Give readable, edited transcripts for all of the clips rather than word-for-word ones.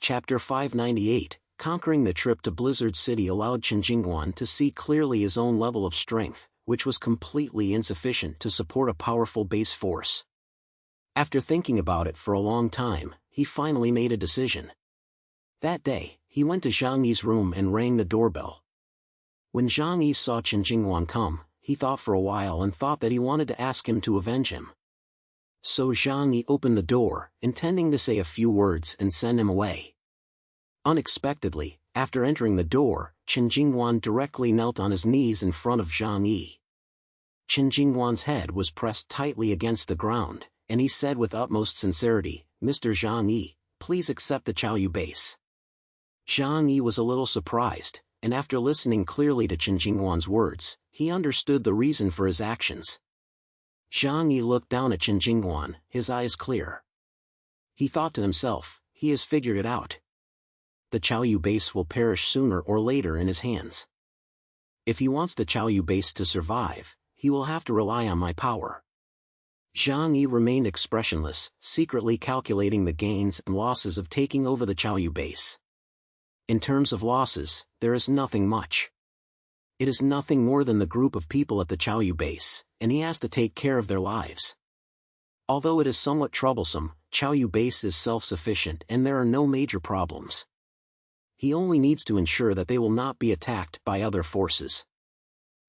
Chapter 598, Conquering the trip to Blizzard City allowed Chen Jingguan to see clearly his own level of strength, which was completely insufficient to support a powerful base force. After thinking about it for a long time, he finally made a decision. That day, he went to Zhang Yi's room and rang the doorbell. When Zhang Yi saw Chen Jingguan come, he thought for a while and thought that he wanted to ask him to avenge him. So Zhang Yi opened the door, intending to say a few words and send him away. Unexpectedly, after entering the door, Chen Jingguan directly knelt on his knees in front of Zhang Yi. Chen Jingguan's head was pressed tightly against the ground, and he said with utmost sincerity, "Mr. Zhang Yi, please accept the Chiau base." Zhang Yi was a little surprised, and after listening clearly to Chen Jingguan's words, he understood the reason for his actions. Zhang Yi looked down at Chen Jingguan, his eyes clear. He thought to himself, he has figured it out. The Chiau base will perish sooner or later in his hands. If he wants the Chiau base to survive, he will have to rely on my power. Zhang Yi remained expressionless, secretly calculating the gains and losses of taking over the Chiau base. In terms of losses, there is nothing much. It is nothing more than the group of people at the Chiau base, and he has to take care of their lives. Although it is somewhat troublesome, Chiau base is self-sufficient and there are no major problems. He only needs to ensure that they will not be attacked by other forces.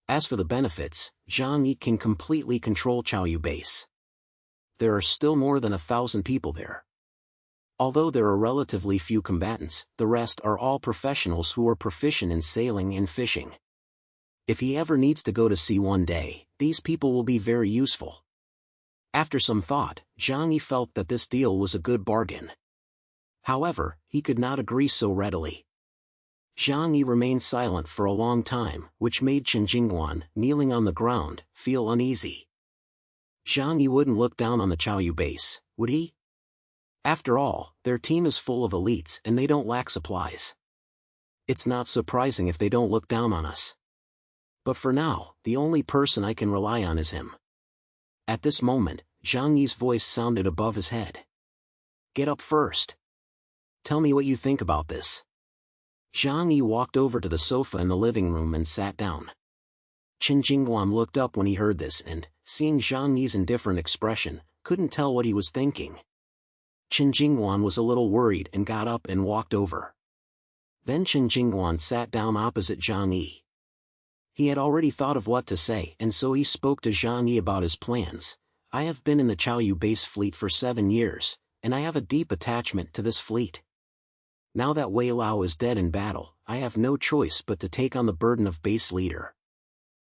As for the benefits, Zhang Yi can completely control Chiau base. There are still more than 1,000 people there. Although there are relatively few combatants, the rest are all professionals who are proficient in sailing and fishing. If he ever needs to go to sea one day, these people will be very useful. After some thought, Zhang Yi felt that this deal was a good bargain. However, he could not agree so readily. Zhang Yi remained silent for a long time, which made Chen Jingguan, kneeling on the ground, feel uneasy. Zhang Yi wouldn't look down on the Chiau base, would he? After all, their team is full of elites and they don't lack supplies. It's not surprising if they don't look down on us. But for now, the only person I can rely on is him. At this moment, Zhang Yi's voice sounded above his head. "Get up first. Tell me what you think about this." Zhang Yi walked over to the sofa in the living room and sat down. Chen Jingguan looked up when he heard this and, seeing Zhang Yi's indifferent expression, couldn't tell what he was thinking. Chen Jingguan was a little worried and got up and walked over. Then Chen Jingguan sat down opposite Zhang Yi. He had already thought of what to say and so he spoke to Zhang Yi about his plans. "I have been in the Chiau base fleet for 7 years, and I have a deep attachment to this fleet. Now that Wei Lao is dead in battle, I have no choice but to take on the burden of base leader.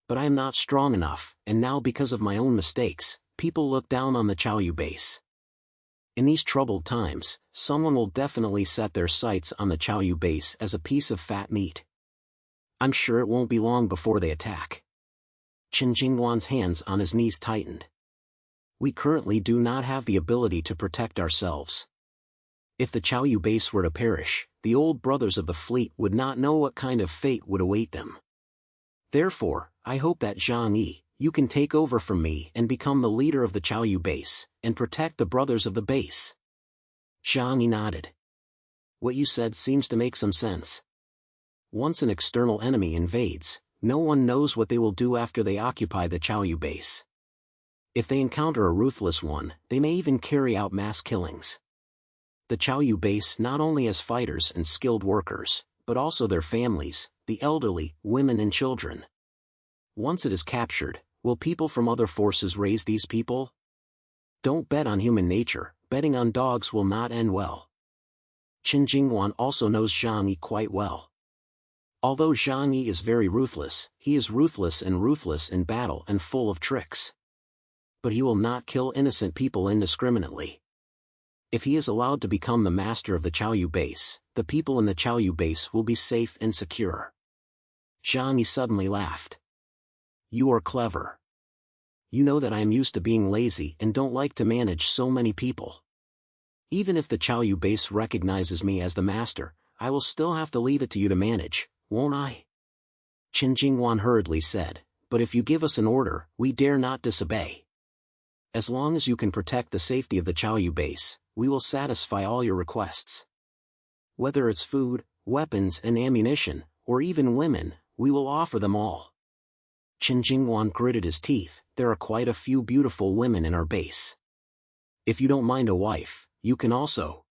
But I am not strong enough, and now because of my own mistakes, people look down on the Chiau base. In these troubled times, someone will definitely set their sights on the Chiau base as a piece of fat meat. I'm sure it won't be long before they attack." Chen Jingguan's hands on his knees tightened. "We currently do not have the ability to protect ourselves. If the Chiau base were to perish, the old brothers of the fleet would not know what kind of fate would await them. Therefore, I hope that Zhang Yi, you can take over from me and become the leader of the Chiau base, and protect the brothers of the base." Zhang Yi nodded. "What you said seems to make some sense. Once an external enemy invades, no one knows what they will do after they occupy the Chiau base. If they encounter a ruthless one, they may even carry out mass killings. The Chiau base not only has fighters and skilled workers, but also their families, the elderly, women and children. Once it is captured, will people from other forces raise these people? Don't bet on human nature, betting on dogs will not end well." Chen Jingguan also knows Zhang Yi quite well. Although Zhang Yi is very ruthless, he is ruthless in battle and full of tricks. But he will not kill innocent people indiscriminately. If he is allowed to become the master of the Chiau base, the people in the Chiau base will be safe and secure. Zhang Yi suddenly laughed. "You are clever. You know that I am used to being lazy and don't like to manage so many people. Even if the Chiau base recognizes me as the master, I will still have to leave it to you to manage, won't I?" Chen Jingguan hurriedly said, "But if you give us an order, we dare not disobey. As long as you can protect the safety of the Chiau base, we will satisfy all your requests." Whether it's food, weapons and ammunition, or even women, we will offer them all. Qin Jingwan gritted his teeth. There are quite a few beautiful women in our base. If you don't mind a wife, you can also.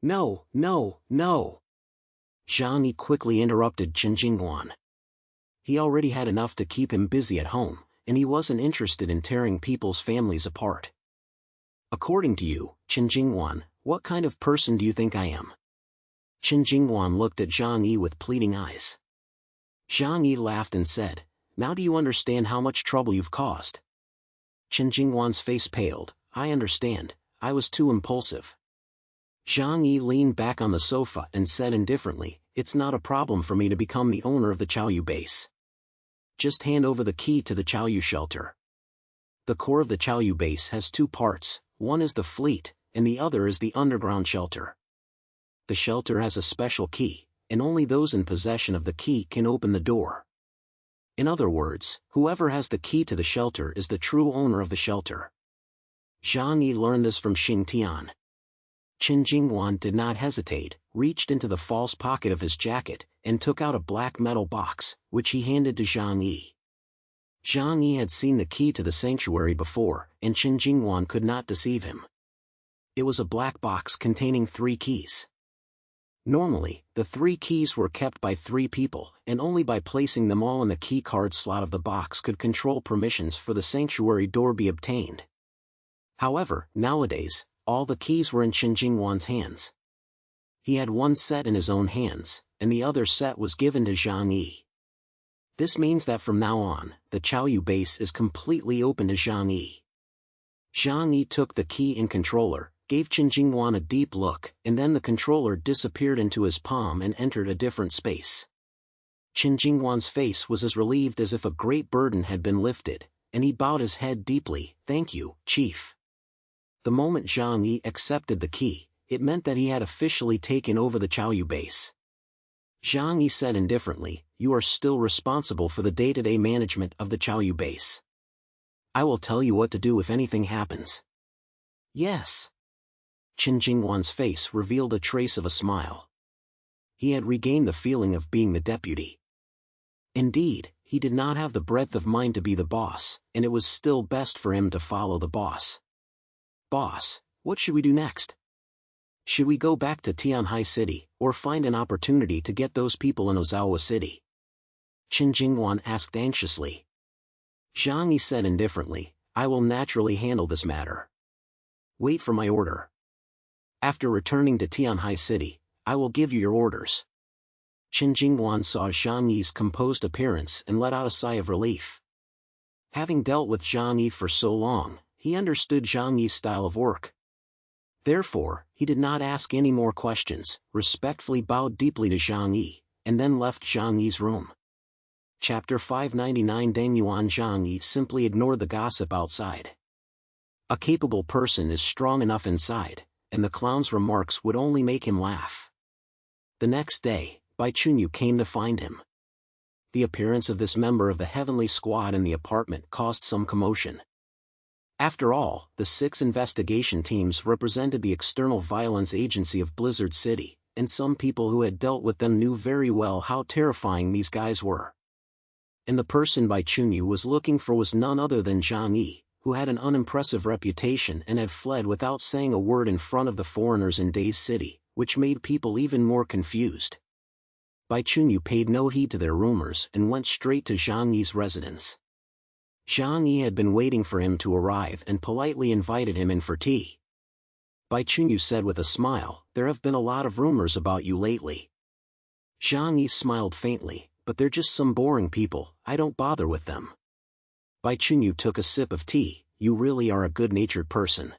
No, no, no. Zhang Yi quickly interrupted Qin Jingwan. He already had enough to keep him busy at home, and he wasn't interested in tearing people's families apart. According to you, Qin Jingwan, what kind of person do you think I am? Qin Jingwan looked at Zhang Yi with pleading eyes. Zhang Yi laughed and said, now do you understand how much trouble you've caused? Qin Jingwan's face paled. I understand, I was too impulsive. Zhang Yi leaned back on the sofa and said indifferently, it's not a problem for me to become the owner of the Chiau base. Just hand over the key to the Chiau shelter. The core of the Chiau base has two parts, one is the fleet, and the other is the underground shelter. The shelter has a special key, and only those in possession of the key can open the door. In other words, whoever has the key to the shelter is the true owner of the shelter. Zhang Yi learned this from Xing Tian. Qin Jingwan did not hesitate, reached into the false pocket of his jacket, and took out a black metal box, which he handed to Zhang Yi. Zhang Yi had seen the key to the sanctuary before, and Qin Jingwan could not deceive him. It was a black box containing 3 keys. Normally, the 3 keys were kept by 3 people, and only by placing them all in the key card slot of the box could control permissions for the sanctuary door be obtained. However, nowadays, all the keys were in Qin Jingwan's hands. He had one set in his own hands, and the other set was given to Zhang Yi. This means that from now on, the Chiau base is completely open to Zhang Yi. Zhang Yi took the key and controller, gave Qin Jingwan a deep look, and then the controller disappeared into his palm and entered a different space. Qin Jingwan's face was as relieved as if a great burden had been lifted, and he bowed his head deeply. Thank you, Chief. The moment Zhang Yi accepted the key, it meant that he had officially taken over the Chiau base. Zhang Yi said indifferently, you are still responsible for the day-to-day management of the Chiau base. I will tell you what to do if anything happens. Yes. Qin Jingwan's face revealed a trace of a smile. He had regained the feeling of being the deputy. Indeed, he did not have the breadth of mind to be the boss, and it was still best for him to follow the boss. Boss, what should we do next? Should we go back to Tianhai City, or find an opportunity to get those people in Ozawa City? Qin Jingwan asked anxiously. Zhang Yi said indifferently, I will naturally handle this matter. Wait for my order. After returning to Tianhai City, I will give you your orders. Qin Jingwan saw Zhang Yi's composed appearance and let out a sigh of relief. Having dealt with Zhang Yi for so long, he understood Zhang Yi's style of work. Therefore, he did not ask any more questions, respectfully bowed deeply to Zhang Yi, and then left Zhang Yi's room. Chapter 599 Deng Yuan. Zhang Yi simply ignored the gossip outside. A capable person is strong enough inside, and the clown's remarks would only make him laugh. The next day, Bai Chunyu came to find him. The appearance of this member of the heavenly squad in the apartment caused some commotion. After all, the 6 investigation teams represented the external violence agency of Blizzard City, and some people who had dealt with them knew very well how terrifying these guys were. And the person Bai Chunyu was looking for was none other than Zhang Yi, who had an unimpressive reputation and had fled without saying a word in front of the foreigners in Days City, which made people even more confused. Bai Chunyu paid no heed to their rumors and went straight to Zhang Yi's residence. Zhang Yi had been waiting for him to arrive and politely invited him in for tea. Bai Chunyu said with a smile, there have been a lot of rumors about you lately. Zhang Yi smiled faintly, but they're just some boring people, I don't bother with them. Bai Chunyu took a sip of tea. You really are a good-natured person.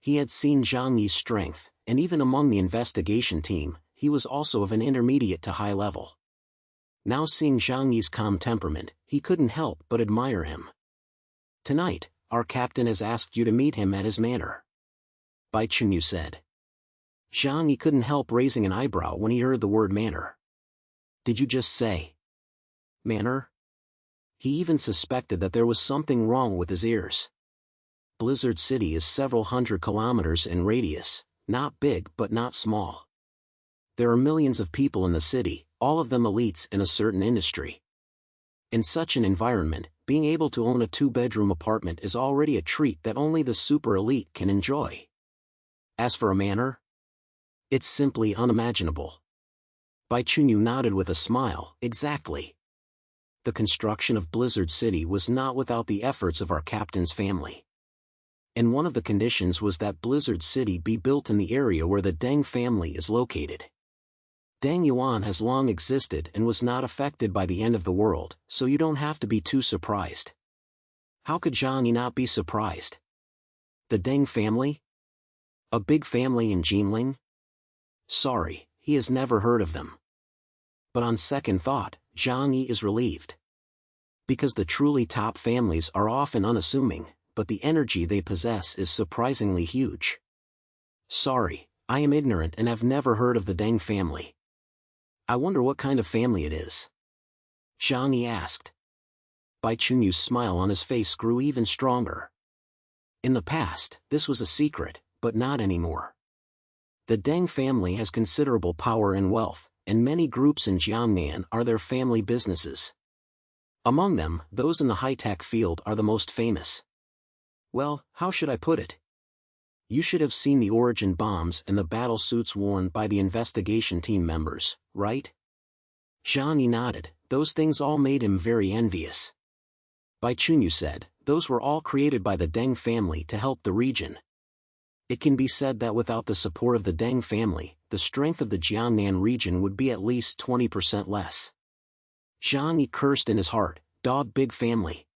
He had seen Zhang Yi's strength, and even among the investigation team, he was also of an intermediate to high level. Now seeing Zhang Yi's calm temperament, he couldn't help but admire him. Tonight, our captain has asked you to meet him at his manor. Bai Chunyu said. Zhang Yi couldn't help raising an eyebrow when he heard the word manor. Did you just say manor? He even suspected that there was something wrong with his ears. Blizzard City is several hundred kilometers in radius, not big but not small. There are millions of people in the city, all of them elites in a certain industry. In such an environment, being able to own a 2-bedroom apartment is already a treat that only the super elite can enjoy. As for a manor, it's simply unimaginable. Bai Chunyu nodded with a smile. Exactly. The construction of Blizzard City was not without the efforts of our captain's family. And one of the conditions was that Blizzard City be built in the area where the Deng family is located. Deng Yuan has long existed and was not affected by the end of the world, so you don't have to be too surprised. How could Zhang Yi not be surprised? The Deng family? A big family in Jinling? Sorry, he has never heard of them. But on second thought, Zhang Yi is relieved. Because the truly top families are often unassuming, but the energy they possess is surprisingly huge. Sorry, I am ignorant and have never heard of the Deng family. I wonder what kind of family it is. Zhang Yi asked. Bai Chunyu's smile on his face grew even stronger. In the past, this was a secret, but not anymore. The Deng family has considerable power and wealth, and many groups in Jiangnan are their family businesses. Among them, those in the high-tech field are the most famous. Well, how should I put it? You should have seen the origin bombs and the battle suits worn by the investigation team members, right? Zhang Yi nodded. Those things all made him very envious. Bai Chunyu said, those were all created by the Deng family to help the region. It can be said that without the support of the Deng family, the strength of the Jiangnan region would be at least 20% less. Zhang Yi cursed in his heart, dog big family.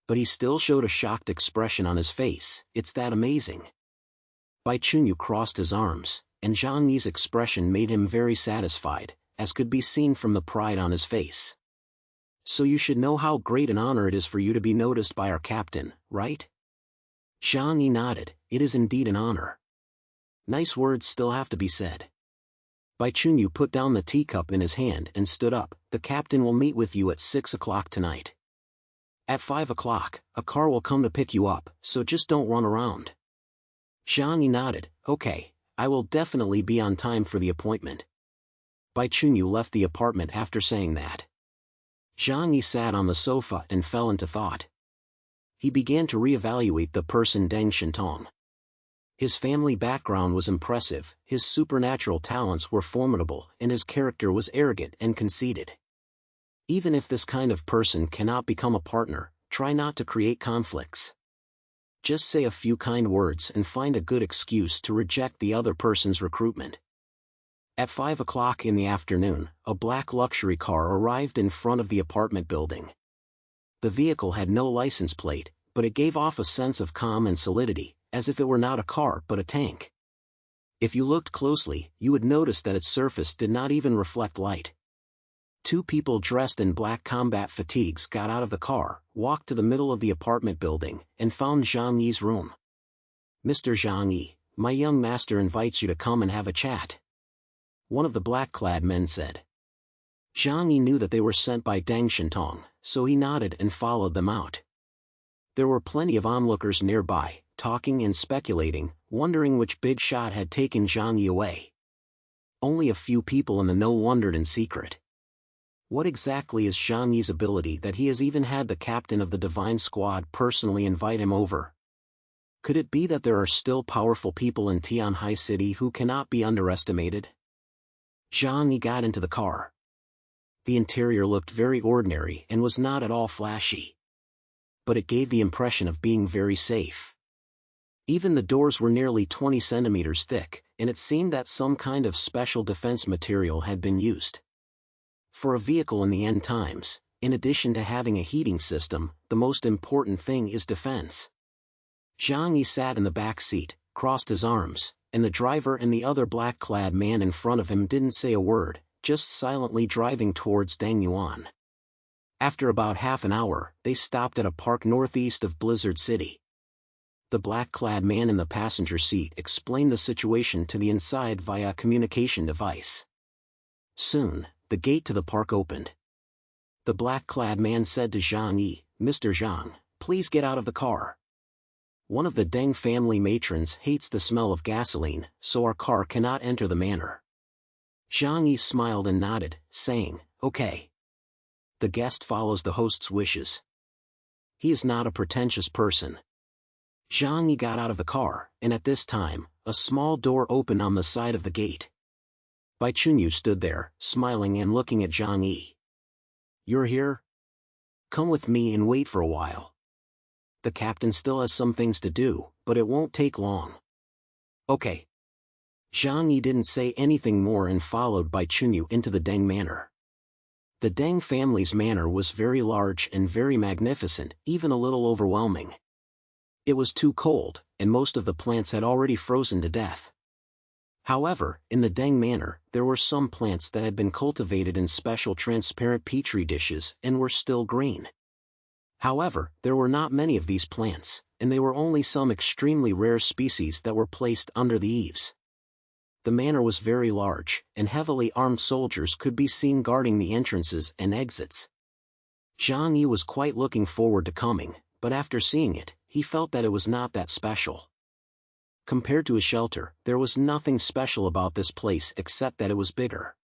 But he still showed a shocked expression on his face. It's that amazing. Bai Chunyu crossed his arms, and Zhang Yi's expression made him very satisfied, as could be seen from the pride on his face. So you should know how great an honor it is for you to be noticed by our captain, right? Zhang Yi nodded. It is indeed an honor. Nice words still have to be said. Bai Chunyu put down the teacup in his hand and stood up. The captain will meet with you at 6 o'clock tonight. At 5 o'clock, a car will come to pick you up, so just don't run around. Zhang Yi nodded. Okay, I will definitely be on time for the appointment. Bai Chunyu left the apartment after saying that. Zhang Yi sat on the sofa and fell into thought. He began to reevaluate the person Deng Shintong. His family background was impressive, his supernatural talents were formidable, and his character was arrogant and conceited. Even if this kind of person cannot become a partner, try not to create conflicts. Just say a few kind words and find a good excuse to reject the other person's recruitment. At 5 o'clock in the afternoon, a black luxury car arrived in front of the apartment building. The vehicle had no license plate, but it gave off a sense of calm and solidity, as if it were not a car but a tank. If you looked closely, you would notice that its surface did not even reflect light. Two people dressed in black combat fatigues got out of the car, walked to the middle of the apartment building, and found Zhang Yi's room. Mr. Zhang Yi, my young master invites you to come and have a chat. One of the black-clad men said. Zhang Yi knew that they were sent by Deng Shintong, so he nodded and followed them out. There were plenty of onlookers nearby, talking and speculating, wondering which big shot had taken Zhang Yi away. Only a few people in the know wondered in secret. What exactly is Zhang Yi's ability that he has even had the captain of the Divine Squad personally invite him over? Could it be that there are still powerful people in Tianhai City who cannot be underestimated? Zhang Yi got into the car. The interior looked very ordinary and was not at all flashy. But it gave the impression of being very safe. Even the doors were nearly 20 centimeters thick, and it seemed that some kind of special defense material had been used. For a vehicle in the end times, in addition to having a heating system, the most important thing is defense. Zhang Yi sat in the back seat, crossed his arms, and the driver and the other black-clad man in front of him didn't say a word, just silently driving towards Deng Yuan. After about half an hour, they stopped at a park northeast of Blizzard City. The black-clad man in the passenger seat explained the situation to the inside via a communication device. Soon, the gate to the park opened. The black-clad man said to Zhang Yi, Mr. Zhang, please get out of the car. One of the Deng family matrons hates the smell of gasoline, so our car cannot enter the manor. Zhang Yi smiled and nodded, saying, "Okay." The guest follows the host's wishes. He is not a pretentious person. Zhang Yi got out of the car, and at this time, a small door opened on the side of the gate. Bai Chunyu stood there, smiling and looking at Zhang Yi. "You're here? Come with me and wait for a while. The captain still has some things to do, but it won't take long." "Okay." Zhang Yi didn't say anything more and followed Bai Chunyu into the Deng manor. The Deng family's manor was very large and very magnificent, even a little overwhelming. It was too cold, and most of the plants had already frozen to death. However, in the Deng manor, there were some plants that had been cultivated in special transparent petri dishes and were still green. However, there were not many of these plants, and they were only some extremely rare species that were placed under the eaves. The manor was very large, and heavily armed soldiers could be seen guarding the entrances and exits. Zhang Yi was quite looking forward to coming, but after seeing it, he felt that it was not that special. Compared to a shelter, there was nothing special about this place except that it was bigger.